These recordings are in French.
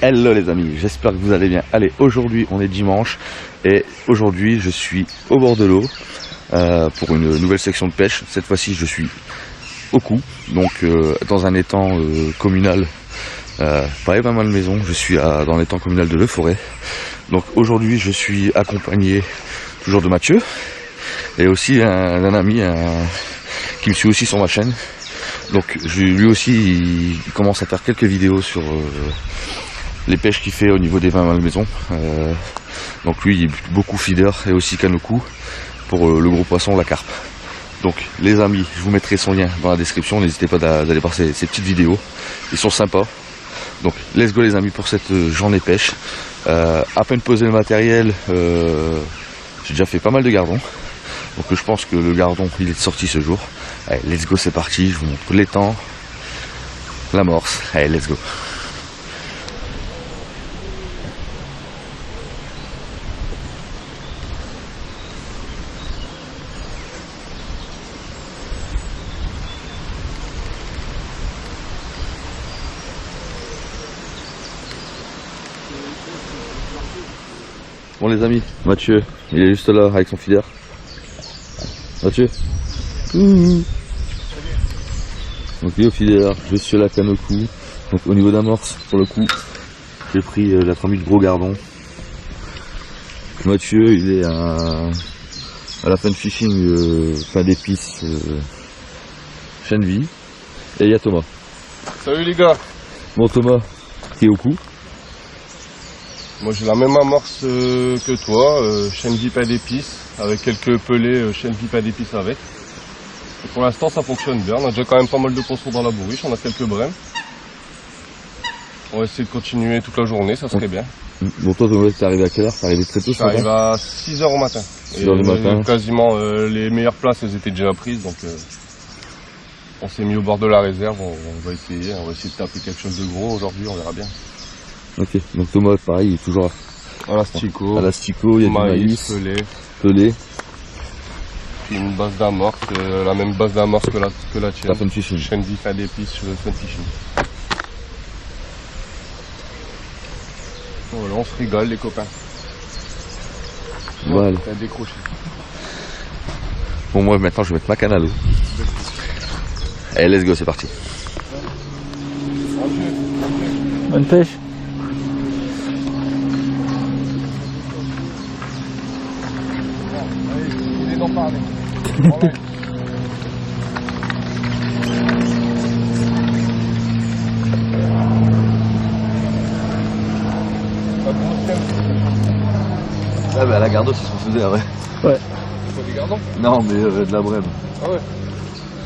Hello les amis, j'espère que vous allez bien. Allez, aujourd'hui on est dimanche et aujourd'hui je suis au bord de l'eau pour une nouvelle section de pêche. Cette fois-ci je suis au Cou, donc dans un étang communal, pas mal maison. Je suis dans l'étang communal de Le Forêt. Donc aujourd'hui je suis accompagné toujours de Mathieu et aussi d'un ami qui me suit aussi sur ma chaîne. Donc lui aussi il commence à faire quelques vidéos sur les pêches qu'il fait au niveau des 20 maisons. Donc lui il est beaucoup feeder et aussi canot-coup pour le gros poisson, la carpe. Donc les amis, je vous mettrai son lien dans la description, n'hésitez pas d'aller voir ces petites vidéos, ils sont sympas. Donc let's go les amis pour cette journée pêche. À peine posé le matériel, j'ai déjà fait pas mal de gardons. Donc je pense que le gardon il est sorti ce jour. Allez, let's go, c'est parti, je vous montre l'étang, l'amorce, allez let's go. Bon les amis, Mathieu, il est juste là avec son feeder. Mathieu. Donc il est au feeder, je suis à la canot-coup. Donc au niveau d'amorce, pour le coup, j'ai pris la 3000 gros gardon. Mathieu, il est à la fin de fishing, fin d'épices, chaîne vie. Et il y a Thomas. Salut les gars. Bon Thomas, qui est au cou. Moi j'ai la même amorce que toi, chaîne vie pas d'épices, avec quelques pelés, chaîne vie pas d'épices avec. Et pour l'instant ça fonctionne bien, on a déjà quand même pas mal de poissons dans la bourriche, on a quelques brèmes. On va essayer de continuer toute la journée, ça serait bien. Bon toi Thomas, t'es arrivé à quelle heure? T'es arrivé très tôt ce matin? J'arrive à 6 h au matin. 6 h du matin. Quasiment les meilleures places elles étaient déjà prises, donc on s'est mis au bord de la réserve, on va essayer de taper quelque chose de gros aujourd'hui, on verra bien. Ok, donc Thomas pareil, il est toujours à l'asticot, il y a maïs, du maïs, pelé. Puis une base d'amorce, la même base d'amorce que la tienne. La fun fishing. Chaîne vie fin d'épices sur le fun fishing. Voilà, on se régale les copains. Voilà. On a décroché. Bon moi maintenant je vais mettre ma canne à l'eau. Allez let's go, c'est parti. Bonne pêche. Parler. Ah bah la gardos c'est ce qu'on faisait, ouais. Ouais. C'est pas des gardons? Non mais de la brème. Ah ouais.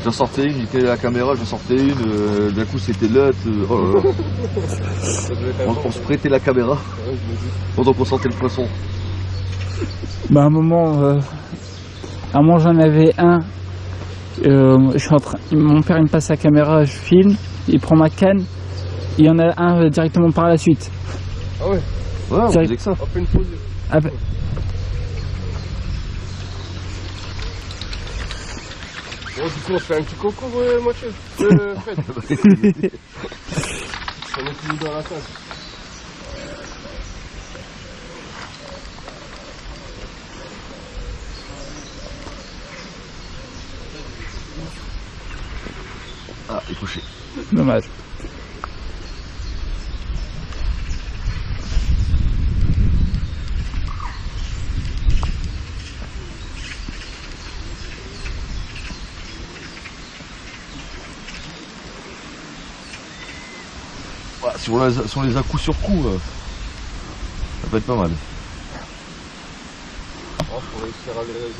J'en sortais une, j'étais à la caméra, j'en sortais une, d'un coup c'était l'autre. Oh là là. On se prêtait la caméra pendant qu'on sortait le poisson. Bah à un moment j'en avais un. Je suis en train, mon père il me passe la caméra, je filme, il prend ma canne, il y en a un directement par la suite. Ah ouais. Ouais, on faisait que ça. On fait une pause. Ah bah. Bon, du coup on se fait un petit concours, Mathieu. Fred. On est tous dans la salle. Ah, il est couché. Dommage. Ouais, si on les a coup sur coup, ça peut être pas mal.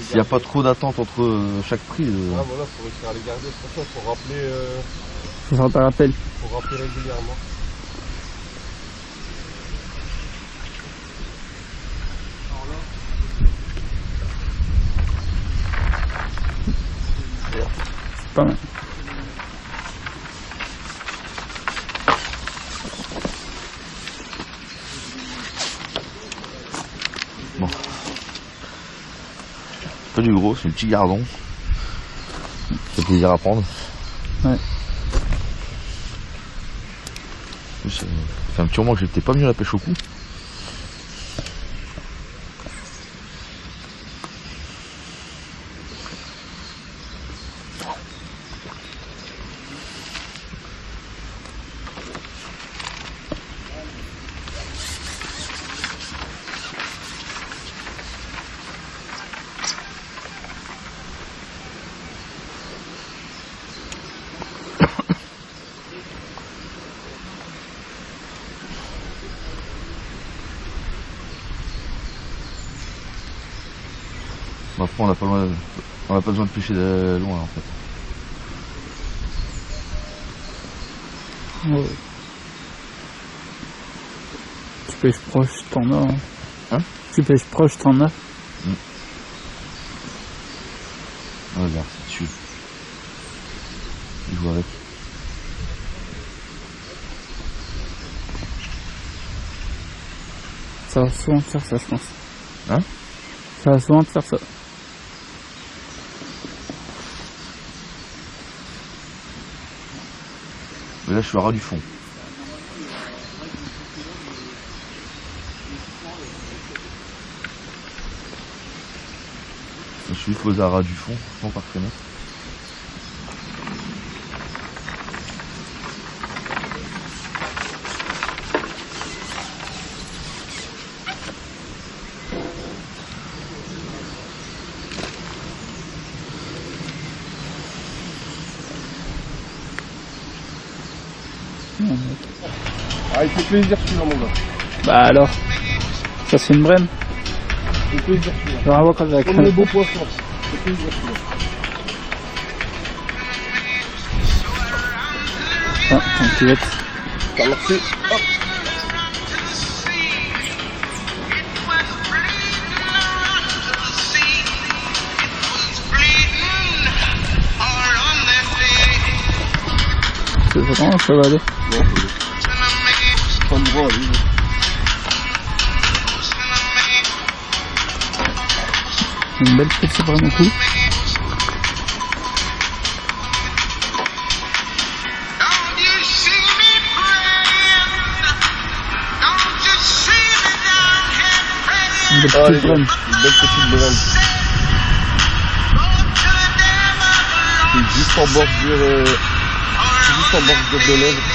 S'il n'y a pas trop d'attente entre chaque prix. Ah voilà, faut réussir à les garder, c'est pour ça, faut rappeler. Faut faire un rappel. Faut rappeler régulièrement. C'est pas mal. Bon. Pas du gros, c'est un petit gardon. Ça fait plaisir à prendre. Ouais. Plus, Ça fait un petit moment que j'étais pas venu à la pêche au cou. Après, on n'a pas besoin de pêcher de loin en fait. Ouais. Tu pêches proche, t'en as. Hein? Tu pêches proche, t'en as. Regarde, c'est dessus. Il joue avec. Ça va souvent faire ça, je pense. Hein? Ça va souvent faire ça. Mais là, je suis à ras du fond. Je suis posé à ras du fond, sans par fenêtre. Ah, il fait plaisir celui-là, mon gars. Bah alors, ça c'est une brème. Il fait plaisir celui-là. Je vais voir quand j'ai Comme les beaux poissons. Il fait plaisir celui-là. Ah, t'inquiète. T'as merci. Hop. C'est vraiment, ça va aller. Non, pas de droit, lui. Une belle petite vraiment cool. Une belle petite brème. Une belle petite brème. C'est juste en bordure. Juste en bordure de lèvres.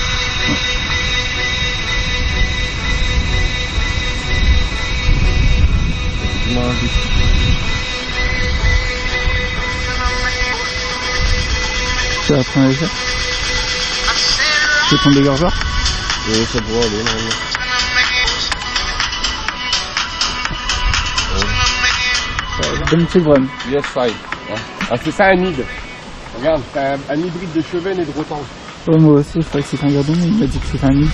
Ça va prendre les airs. C'est ton dégorgeur. Oui, ça pourrait aller, normalement. Bonne petite brème. Yes, fine. Ah, c'est ça un nid. Regarde, c'est un hybride de chevenne et de rotan. Ouais, moi aussi, je croyais que c'était un gardon, mais il m'a dit que c'était un nid.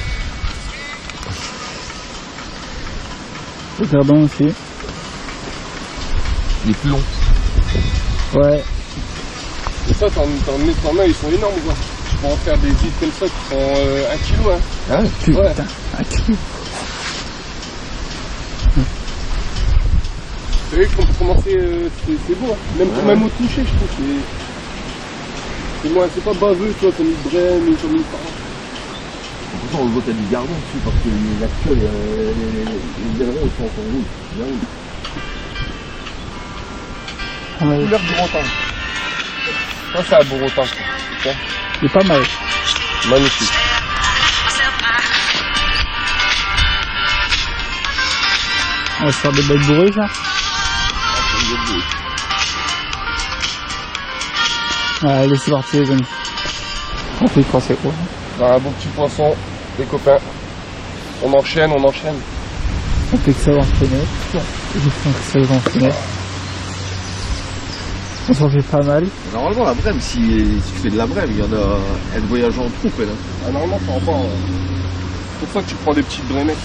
Le gardon aussi. Il est plus long. Ouais. Et ça, t'en as, ils sont énormes, quoi. Tu peux en faire des vides comme ça qui font 1 kilo, hein. Ah ouais. Putain, Ouais. un kilo. Vous savez comment c'est beau, hein. Même au toucher, je trouve. C'est pas baveux, tu vois, comme une brème ou comme une parole. Pourtant, on voit qu'il y a du gardon dessus parce que les actuels, les ailerons, ils sont encore rouges. Bien rouges. Ouais. Couleur du rotin. Ça, c'est un beau rotin, ça. Il est pas mal. Magnifique. On va se faire des belles bourrées, là. Allez, c'est parti, les amis. On fait quoi, c'est quoi? Un bon petit poisson, les copains. On enchaîne. On fait que ça va enchaîner. Je fais que ça va enchaîner. On s'en fait pas mal. Normalement, la brème, si tu fais de la brème, il y en a. Elle voyage en troupe, elle. Ah, normalement, ça va pas. C'est pour ça que tu prends des petites brémettes.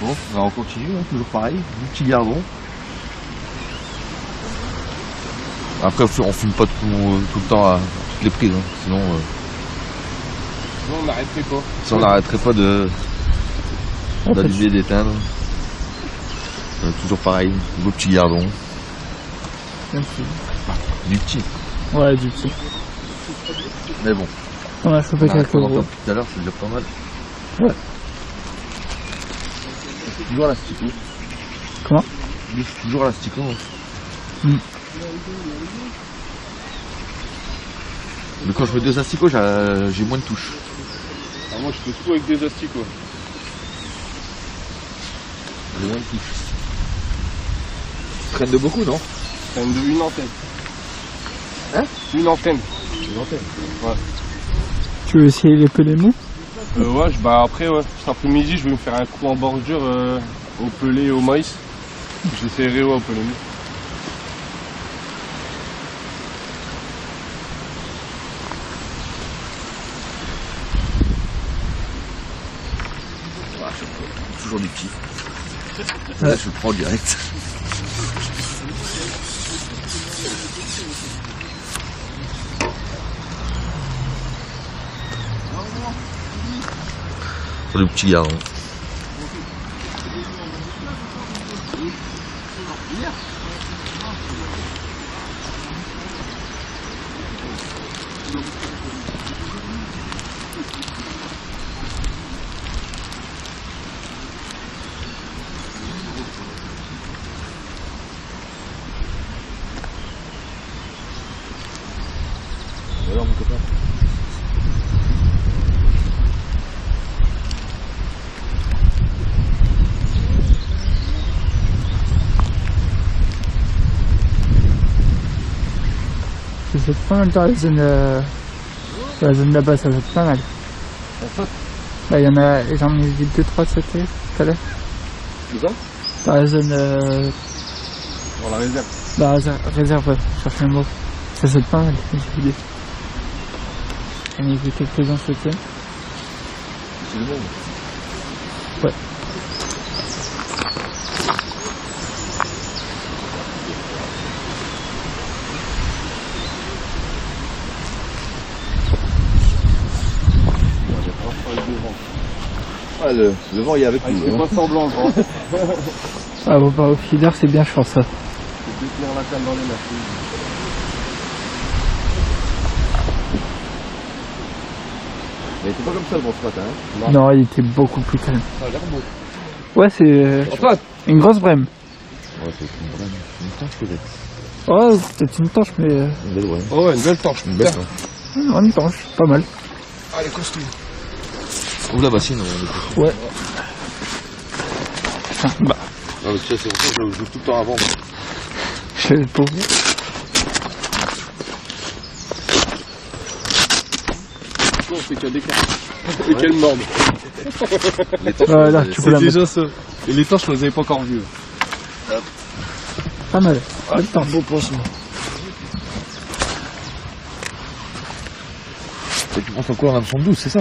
Bon, on continue, hein, toujours pareil, du petit gardon. Après, on fume pas tout le temps à toutes les prises, hein. Sinon on n'arrêterait pas. si on n'arrêterait pas d'allumer, d'éteindre. Toujours pareil, beau petit gardon. Du petit. Ouais, du petit. Mais bon. On a chopé quelques gros. Tout à l'heure, c'est déjà pas mal. Ouais. Toujours à l'astico. Comment? Toujours à l'astico. Mm. Mais quand je mets 2 asticots, j'ai moins de touches. Ah, moi je fais tout avec des asticots. J'ai moins de touches. Tu traînes de beaucoup, non? Je traîne de une antenne. Hein? Une antenne. Une antenne. Ouais. Tu veux essayer les pelés mous? Ouais, bah après, ouais, cet après-midi, je vais me faire un coup en bordure au pelé et au maïs. J'essaierai au pelé. Toujours du petit. Là, je le prends direct. Le petit gardon. Alors mon copain. Ça saute pas mal dans la zone là-bas, ça saute pas mal. Ça saute? Bah y en a, j'en ai vu 2-3 sauter tout à l'heure. C'est ça? Dans la zone, Dans la réserve. dans la réserve, ouais, je cherche le mot. Ça saute pas mal, j'ai vu. J'en ai vu quelques-uns sauter. C'est le même. Ouais. Ah, le vent il est avec nous. C'est pas semblant, grand. Ah bon, bah au feeder, c'est bien, je pense ça. Je vais tenir la canne dans les mains. Il était pas comme ça le vent ce matin. Hein. Non, il était beaucoup plus calme. Ça a l'air beau. Ouais, c'est Antoine! une grosse brème. Ouais, c'est une brème. Une tanche peut-être. Oh, peut-être une tanche, mais Une belle brème. Oh ouais, une belle tanche. Une belle tanche. une tanche, pas mal. Allez, costaud. Ouvre la bassine. Ouais. Ah, bah, Ah, mais tu sais, c'est pour ça que je joue tout le temps avant. Moi. je le pauvre. On fait qu'il y a des cartes. Et qu'elle morde. Les tanches, Là, tu peux la C'est mettre. déjà ça. Et les tanches, je les avais pas encore vues. Pas mal. Belle tanche. beau poisson. Et tu penses encore en hameçon de 12, c'est ça?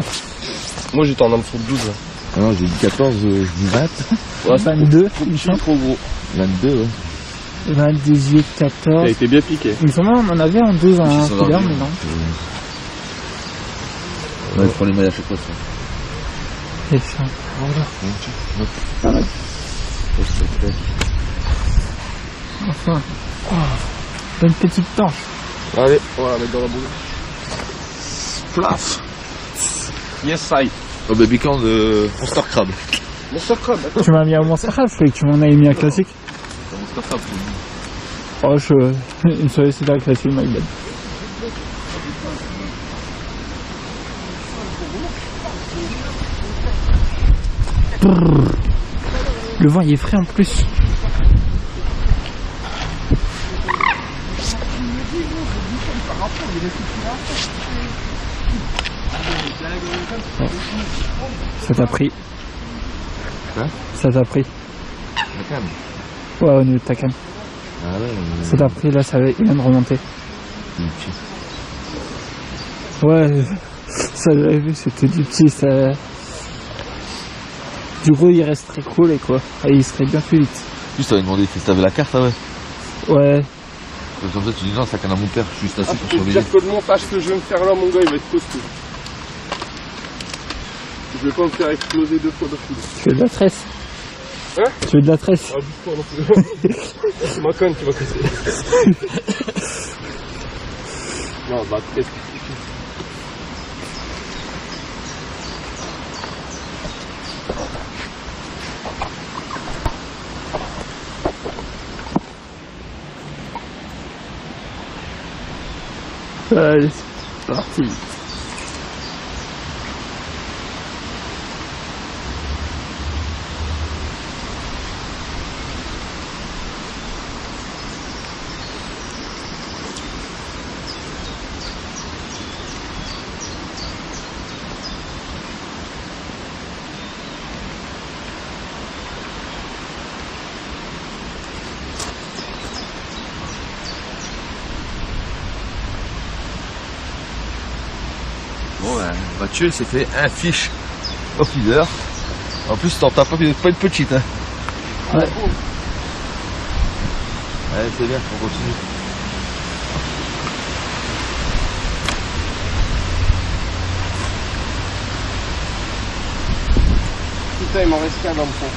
Moi j'étais en hameçon de 12. Là. Ah non, j'ai dit 14, je dis 20. Ouais, 22, il me semble. Trop gros. 22, ouais. 20, 18, Il a 14. été bien piqué. Il me semble qu'on en avait en 12 en Ça va feeder, bien. mais non. Ouais, je prends les mailles à chaque fois. Ça. C'est ça. Voilà. Pas mal. Enfin. Oh, une petite tanche. Allez, on va la mettre dans la boule. Plaf. Yes, I. Oh, baby can de Monster Crab. Monster Crab. Tu m'as mis un Monster Crab, je croyais que tu m'en avais mis un classique. Monster Crab. Oh, une soirée c'est un classique, my bad. Brrr. Le vent il est frais en plus. Oh. Ça t'a pris. Hein? Ça t'a pris. La canne. Ouais, au niveau de ta canne. Ah ouais. Ça t'a pris, là, il vient de remonter. Du petit. Ouais, ça j'avais vu, c'était du petit, ça... Du coup, il resterait collé quoi. Et il serait bien plus vite. Juste, t'avais demandé si t'avais la carte, ah ouais. Ouais. Comme ça, tu dis non, ça canne à mon père, je suis juste assis Ah, pour je peux te surveiller. dire que le montage que je vais me faire là, mon gars, il va être costaud. Je vais pas me faire exploser 2 fois d'affilée. Tu veux de la tresse? Hein? Tu veux de la tresse? Ah, bouge pas non plus. C'est ma conne qui va casser. Non, bah, peut-être. Allez, c'est parti. Bon ben, Mathieu s'est fait un fiche au feeder. En plus, t'en tapes pas une petite. Hein. Ouais. Allez, c'est bien, on continue. Putain, il m'en reste qu'un hameçon.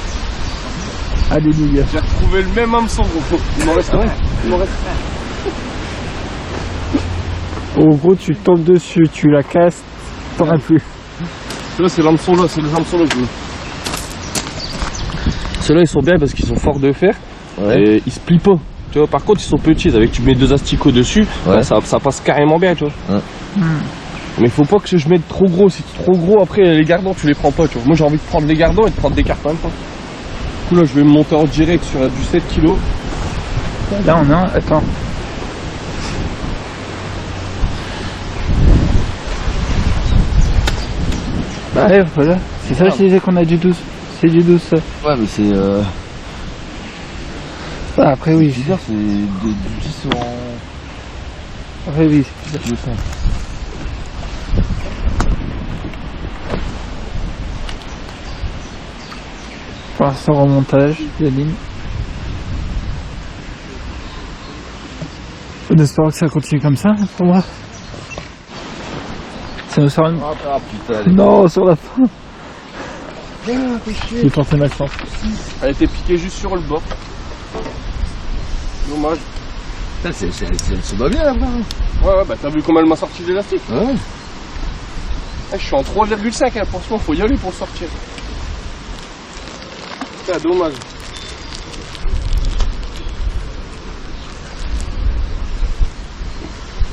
Alléluia. J'ai retrouvé le même hameçon, gros. Il m'en reste un. Il m'en reste un. En gros, tu tombes dessus, tu la casses, t'en as plus. Là, c'est l'hameçon là, c'est les hameçons là que je veux. Ceux-là, ils sont bien parce qu'ils sont forts de fer. Ouais. Et ils se plient pas. Tu vois, par contre, ils sont petits. Avec tu mets 2 asticots dessus, Ouais. bah, ça passe carrément bien, tu vois. Ouais. Mais faut pas que je mette trop gros. Si tu es trop gros, après, les gardons, tu les prends pas, tu vois. Moi, j'ai envie de prendre les gardons et de prendre des cartes en même temps. Du coup, là, je vais me monter en direct sur du 7 kg. Là, on a. Attends. Bah ouais, voilà. C'est ça, je disais qu'on a du 12. C'est du 12, ça. Ouais, mais c'est. Ah, après, oui. Feeder, c'est du 10 en. Après, oui. Je sais. Pour l'instant, remontage de ligne. On espère que ça continue comme ça, pour moi. Ça nous sort une... Ah putain, allez. Non, sur la fin. J'ai tenté ma chance. Elle était piquée juste sur le bord. Dommage. Putain, c'est se bat bien là, frère. Ouais, bah t'as vu comment elle m'a sorti l'élastique. Ouais. Je suis en 3,5, hein, franchement, faut y aller pour le sortir. Putain, dommage.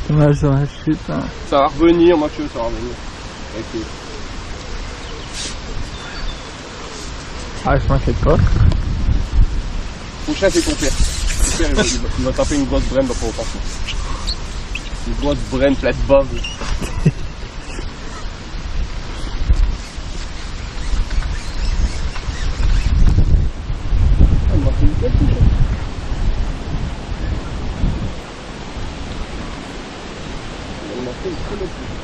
Dommage dans la chute. Hein. Ça va revenir, Mathieu, ça va revenir. Ok. Ah, je m'inquiète pas. Prochain, c'est ton père. Ton père, il va taper une grosse brème dans ton repassement. Une grosse brème pleine de bave. Ah, il m'a fait une belle touche. Il m'a fait une très belle touche.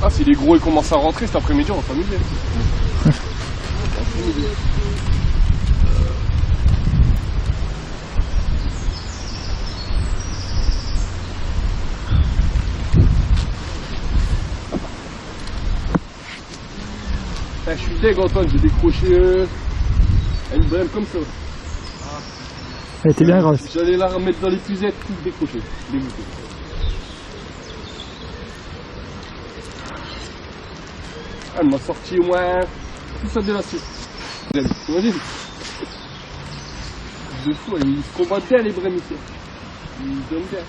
Ah, si les gros ils commencent à rentrer cet après-midi, on va s'amuser. Je suis deg, Antoine, j'ai décroché une brème comme ça. Elle était bien grosse. J'allais la remettre dans les puzettes, tout décroché. Dégoûté. Elle m'a sorti au moins tout ça de l'élastique. T'imagines? De fou, ils se combattent bien les brèmes ici. Ils donnent bien.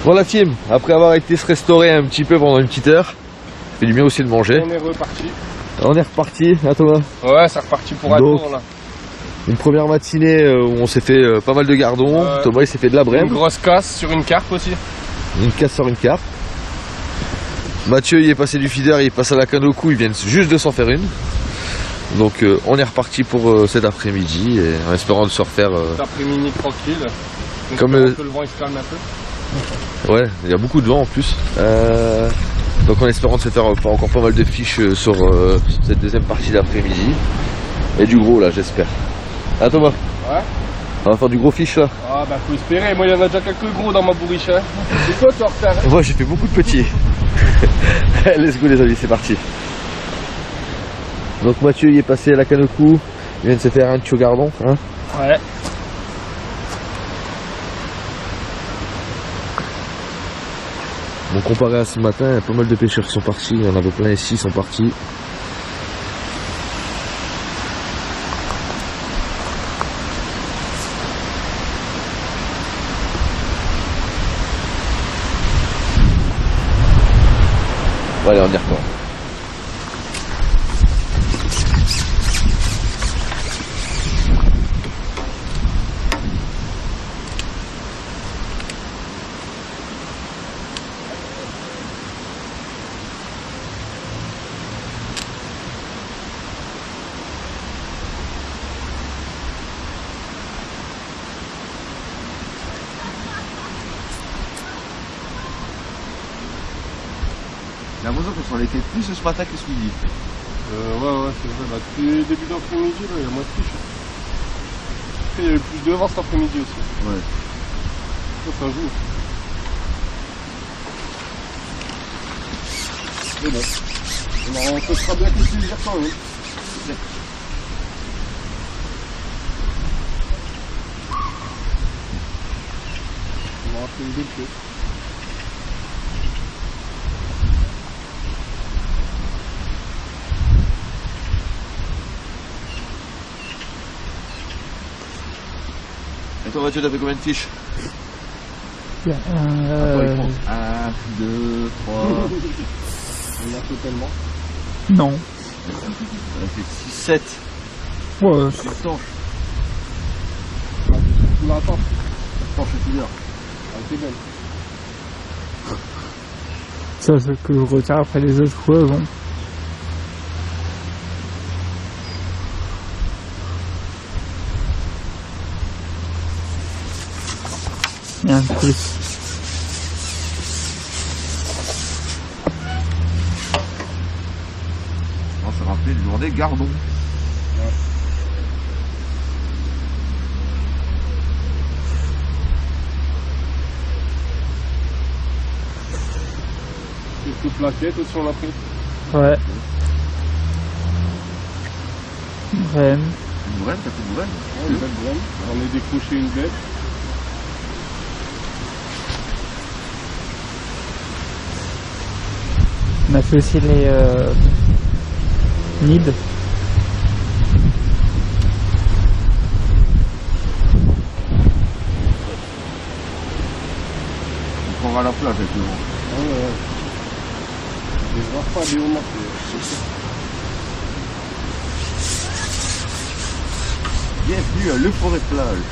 Bon la team, après avoir été se restaurer un petit peu pendant une petite heure, ça fait du bien aussi de manger. On est reparti. On est reparti, hein Thomas? Ouais, c'est reparti pour un Donc, tour là. Une première matinée où on s'est fait pas mal de gardons. Thomas il s'est fait de la brème. Une grosse casse sur une carpe aussi. Une casse sur une carpe. Mathieu il est passé du feeder, il passe à la canne au cou, il vient juste de s'en faire une. Donc on est reparti pour cet après-midi et en espérant de se refaire. Cet après-midi tranquille. Comme que le vent il se calme un peu. Ouais, il y a beaucoup de vent en plus. Donc en espérant de se faire encore pas mal de fiches sur cette deuxième partie d'après-midi. Et du gros là j'espère. Ah Thomas? Ouais. On va faire du gros fiche là? Ah bah faut espérer, moi il y en a déjà quelques gros dans ma bourriche. Hein. Et toi tu vas refaire hein? Moi j'ai fait beaucoup de petits. Let's go les amis, c'est parti. Donc Mathieu il est passé à la canne au cou, il vient de se faire un tuyau gardon. Hein. Ouais. Bon, comparé à ce matin, il y a pas mal de pêcheurs qui sont partis, il y en avait plein ici, ils sont partis. Bon, allez, on y retourne. J'ai l'impression qu'on s'en était plus ce matin que ce midi. Ouais, c'est vrai. Bah, depuis début d'après-midi, il y a moins de fiches. Après, il y avait plus de vent cet après-midi aussi. Ouais. Ça joue. Mais bon. On sera bien plus légère quand même. On aura fait une belle queue. Et toi Mathieu, t'as fait combien de fiches? 1, 1, 2, 3. On a totalement. Non. On a fait 6, 7. Ouais. 6 tanches. Tu l'attends. Tanches et feeder. Elle était belle. Ça, c'est ce que je retiens après les autres fois. Bon. Rien de plus. On se rappelait de demander gardon. Quelques plaquettes aussi on a pris. Ouais. Brème. Une brème, t'as fait une brème? Ouais, une belle brème. On a décroché une bête. On a fait aussi les nids. On prendra la plage avec le vent. Ouais. Je vais voir pas des homards. Bienvenue à Le Forêt Plage.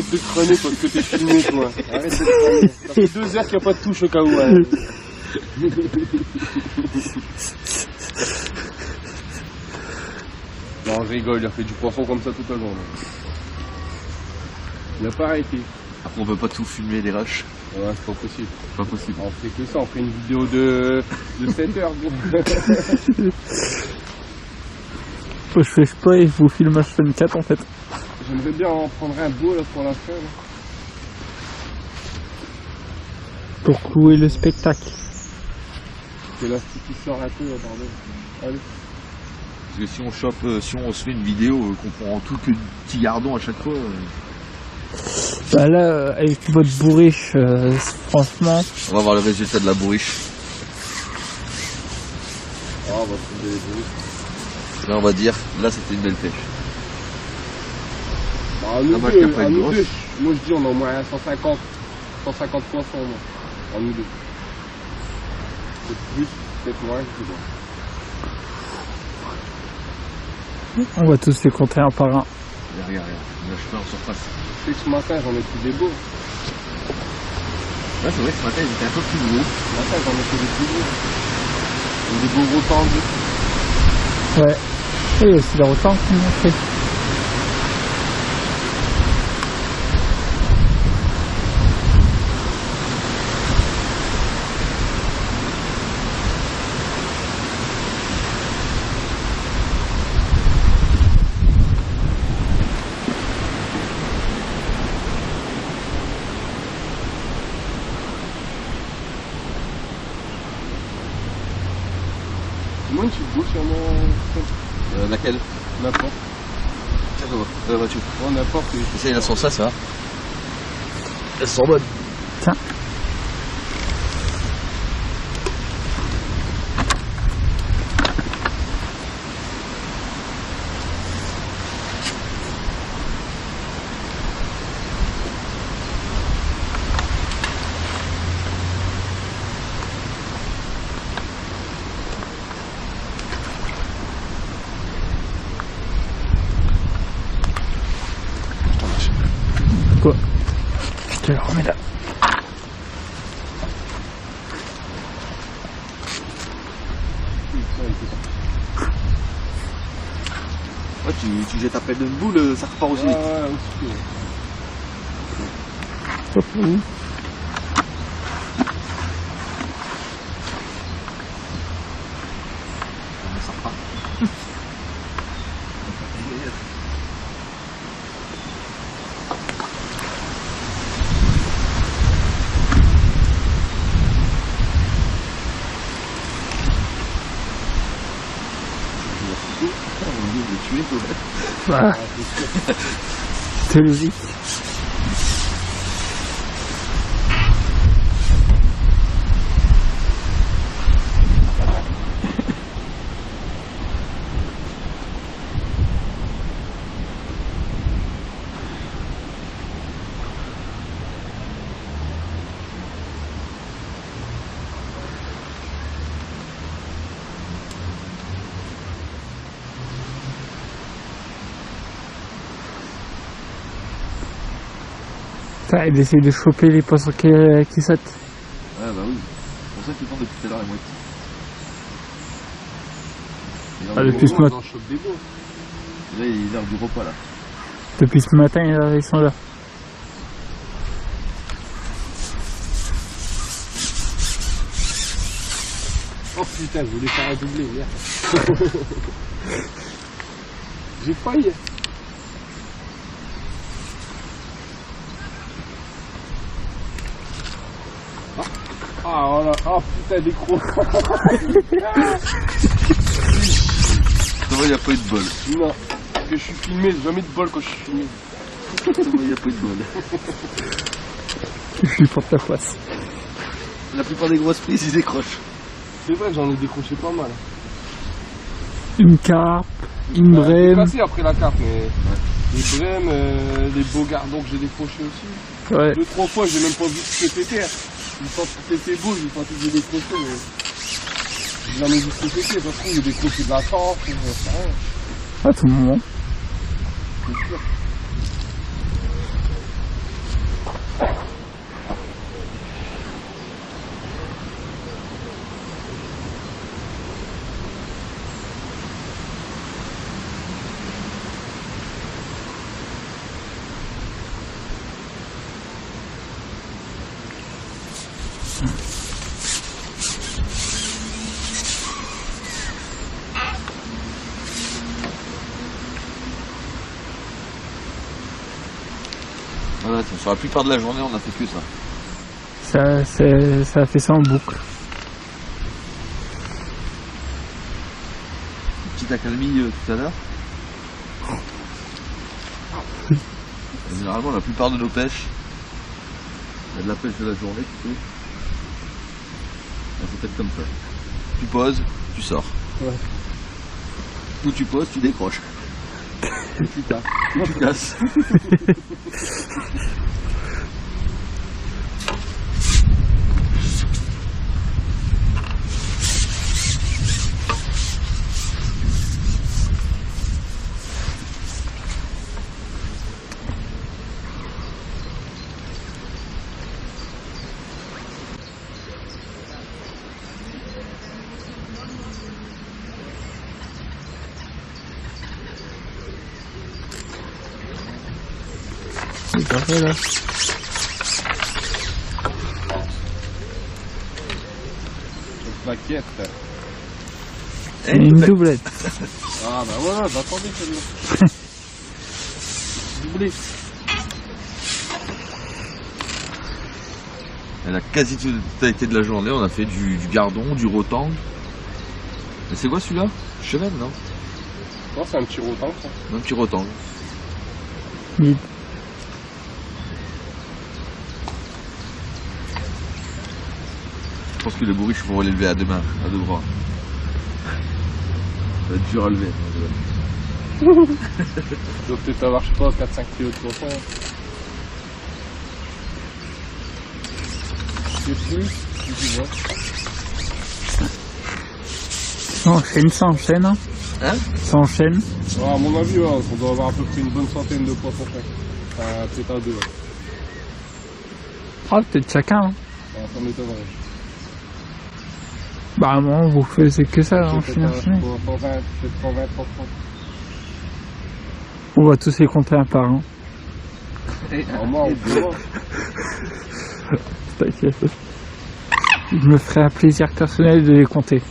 arrête de crâner parce que t'es filmé, toi. Arrête de crâner. Ça fait 2 heures qu'il n'y a pas de touche au cas où. Hein. Non, je rigole, il a fait du poisson comme ça tout à l'heure. Il n'a pas arrêté. Après, on peut pas tout filmer les rushs. Ouais, c'est pas possible. Pas possible. On fait que ça, on fait une vidéo de 7 heures. Je fais pas et je vous filme H24 en fait. J'aimerais bien en prendre un beau là pour la fin. Là. Pour clouer le spectacle. C'est l'élastique qui sort un peu, bordel. Allez. Parce que si on chope, si on se fait une vidéo qu'on prend tout que petit gardon à chaque fois. Bah là, avec votre bourriche, franchement. On va voir le résultat de la bourriche. Ah, on va trouver les bourriches. Là, on va dire, là, c'était une belle pêche. Bah, nous deux, moi je dis on a au moins 150 poissons en nous deux. Peut-être plus, peut-être moins, je sais pas. On va tous les compter un par un. Regarde, là je fais en surface. Je sais que ce matin j'en ai pris des beaux. Ouais, c'est vrai, ce matin ils étaient un peu plus gros. Ce matin j'en ai pris des plus gros. Des beaux gros tendus. Ouais. Et il y a aussi le rotan qui m'ont fait. Moi une petite beau sur mon... Laquelle? N'importe. Tiens, Mathieu. Oh, n'importe. Essaye la sauce, ça va. Elles sont bonnes. Tiens. Quoi? Je te le remets là. Ouais, tu jettes à peine une boule, ça repart aussi vite. Ouais, aussi. Hop, où? Ça repart. Voilà. C'est logique. Ça, il essaye de choper les poissons qui sautent. Ouais, bah oui. C'est pour ça qu'il tente depuis tout à l'heure, les moitiés. Ah, depuis ce matin. Là, il est l'heure du repas, là. Depuis ce matin, ils sont là. Oh putain, je voulais faire un doublé hier. J'ai failli. Ah voilà, oh putain des crocs. Il n'y a pas eu de bol. Non, parce que je suis filmé, j'ai jamais de bol quand je suis filmé. Il n'y a pas eu de bol. Je suis pour ta face. La plupart des grosses prises, ils décrochent. C'est vrai que j'en ai décroché pas mal. Une carpe, une J'ai brème. passé après la carte, mais les brèmes, les beaux gardons que j'ai décrochés aussi. Ouais. 2-3 fois, j'ai même pas vu ce que c'était. J'ai pensé que c'était beau, j'ai pensé que j'ai décroché, mais j'ai jamais vu ce que c'était. Ça se trouve, j'ai décroché de la tente, je sais rien. À tout moment. C'est sûr. Voilà, sur la plupart de la journée, on a fait que ça. Ça a fait ça en boucle. Petite accalmie tout à l'heure. Généralement, la plupart de nos pêches, il y a de la pêche de la journée, tu sais. C'est peut-être comme ça. Tu poses, tu sors. Ouais. Ou tu poses, tu décroches. Et tu tapes. Ou tu casses. C'est parfait là. Plaquette. C'est une doublette. Ah bah voilà, j'attendais celle-là. Doublé. Et la quasi-totalité de la journée, on a fait du gardon, du rotang. Et c'est quoi celui-là? Cheven, non? Non, c'est un petit rotang ça. Un petit rotang. Mid. Je pense que les bourriches, il faut l'élever à deux mains, à deux bras. Ça va être dur à lever. Il doit peut-être avoir, je sais pas, 4-5 kg de poisson. C'est plus, tu vois. Ça enchaîne. Hein, Hein? ça enchaîne. Ouais, à mon avis, ouais, on doit avoir à peu près une bonne centaine de poissons chaque. Enfin, peut-être à deux. Ouais. Ah, peut-être chacun. Hein. Ouais, ça m'étonnerait. Bah, moi, vous faisiez que ça, Peut-être enchaîner. 120, peut-être 120, 130. On va tous les compter un par un. Alors moi, on peut voir. T'inquiète. Je me ferai un plaisir personnel de les compter.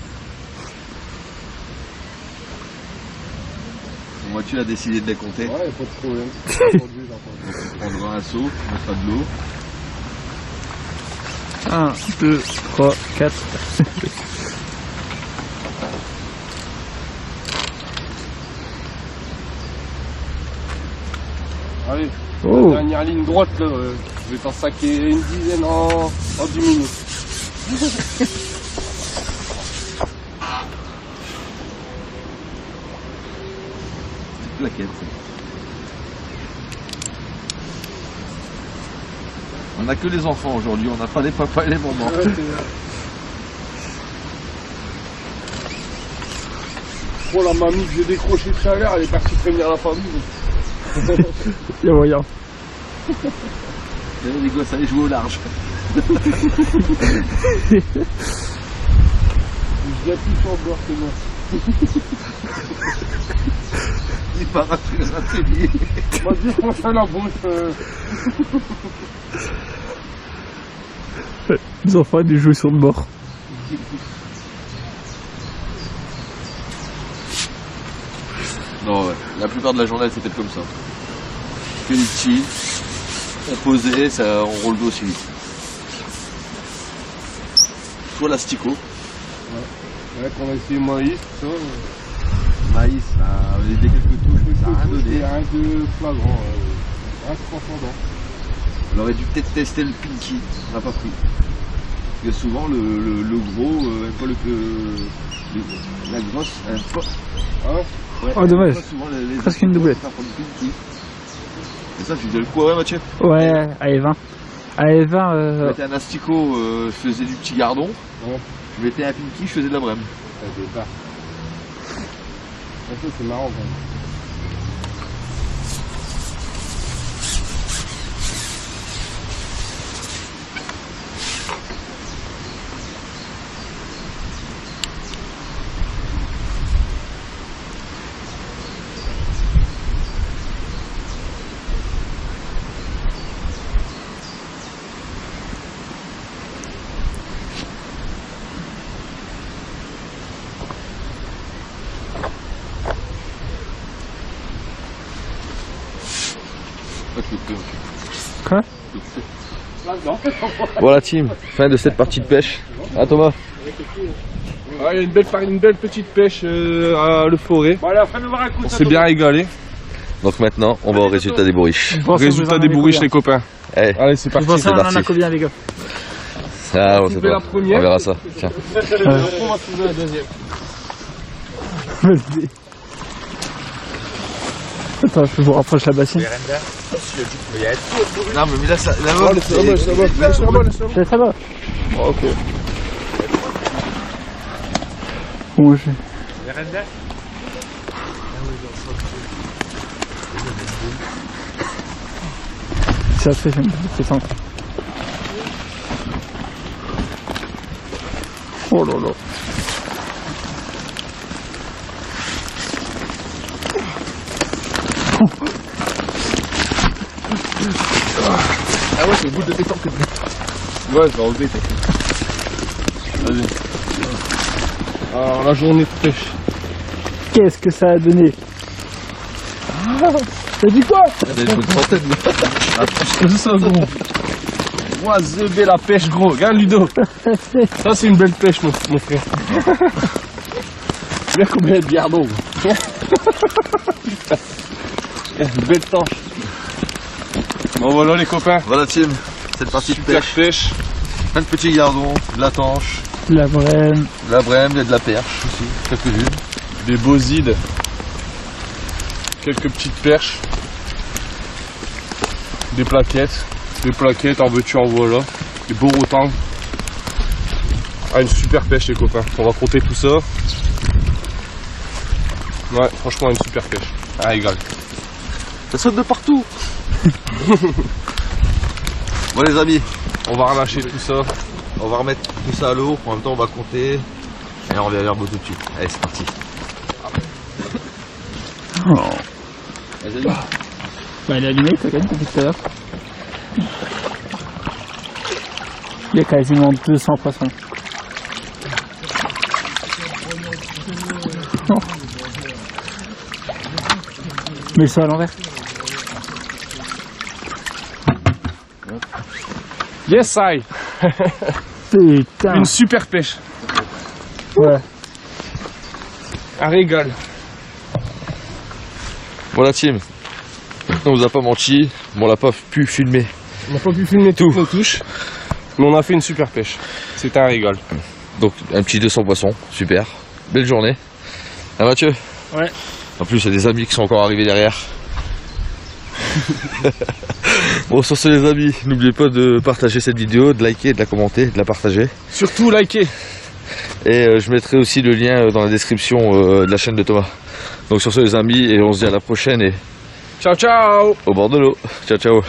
Moi, tu as décidé de les compter. Ouais, y'a pas de problème. Aujourd'hui, j'entends. On prendra un seau, on mettra de l'eau. 1, 2, 3, 4. Allez, Oh. la dernière ligne droite, là, je vais t'en saquer une dizaine en 10 minutes. Plaquette. On n'a que les enfants aujourd'hui, on n'a pas les papas et les mamans. Ouais, oh, la mamie que j'ai décrochée tout à l'heure, elle est partie prévenir la famille. Y'a moyen. Les gosses, allez jouer au large. Je viens plus sur le bord, c'est bon. Il part à l'atelier. Moi, dis, on fait la bouche. Les enfants, ils jouent sur le bord. Non, ouais. La plupart de la journée, c'était comme ça. Que des petits, on posait, ça, on roule aussi vite. Soit l'asticot. Ouais, qu'on a essayé maïs, tout ça. Maïs, ça avait aidé quelques touches, mais ça n'a rien donné. Rien de flagrant, rien de transcendant. On aurait dû peut-être tester le pinky, on n'a pas pris. Parce que souvent, le gros, pas la grosse, pas. Ah ouais? Ouais, Oh, dommage. pas souvent Presque une doublette. Pour le pinky. Et ça, tu faisais le coup, ouais, Mathieu? Ouais, allez 20. Allez 20. Je mettais un asticot, je faisais du petit gardon. Ouais. Je mettais un pinky, je faisais de la brème. Ça départ. Ça, c'est marrant quand même. Quoi? Voilà team, fin de cette partie de pêche. Ah Thomas? Ouais, il y a une belle petite pêche à Le Forêt. On s'est bien régalé. Donc maintenant, on va au résultat des bourriches. Résultat des bourriches, les copains. Allez, Allez, c'est parti. Je pense c'est qu'on en a parti. combien, les gars? Ah, on sait Trouver pas. la première. On verra ça. Tiens. On va trouver la deuxième. Vas-y. Attends, je vous rapproche la bassine. Non mais là ça. Là, Oh, laisse-la bas, laisse-la bas. Laisse-la bas, laisse-la bas. C'est ça va. Oh, ok. Bon, ça fait, c'est ça. Oh là là. Ah ouais, c'est le bout de tes temps que tu... Ouais, je vais enlever. Vas-y. Alors, la journée de pêche. Qu'est-ce que ça a donné? T'as dit quoi? C'est ça, gros. Moi, zébé la pêche, gros. Regarde, Ludo. Ça, c'est une belle pêche, mon frère. Regarde combien de gardons. Une belle tanche. Bon, voilà, les copains. Voilà team, cette partie de Super pêche. pêche. Plein de petits gardons, de la tanche, La brème. de la brème et de la perche aussi, quelques-unes. Des bosides. Quelques petites perches. Des plaquettes. Des plaquettes, en veux-tu, en voilà. Des beaux rotangs. Ah, une super pêche, les copains. On va compter tout ça. Ouais, franchement, une super pêche. Ah, égal. Ça saute de partout. Bon les amis, On va relâcher tout ça. on va remettre tout ça à l'eau, en même temps on va compter. Et on revient vers vous tout de suite. Allez c'est parti. Oh. Vas-y. Bah, il est allumé, t'as gagné depuis tout à l'heure. Il y a quasiment 200 poissons. Oh. Mets le seau à l'envers. Yes, I. Putain. Une super pêche. Ouais. Un régal. Voilà team, on vous a pas menti, mais on l'a pas pu filmer. On n'a pas pu filmer toutes nos touches, mais on a fait une super pêche. C'était un régal. Donc un petit 200 poissons, super. Belle journée. Ah Mathieu? Ouais. En plus il y a des amis qui sont encore arrivés derrière. Bon sur ce les amis, n'oubliez pas de partager cette vidéo, de liker, de la commenter, de la partager. Surtout likez. Et je mettrai aussi le lien dans la description de la chaîne de Thomas. Donc sur ce les amis, et on se dit à la prochaine et Ciao, ciao. au bord de l'eau. Ciao ciao.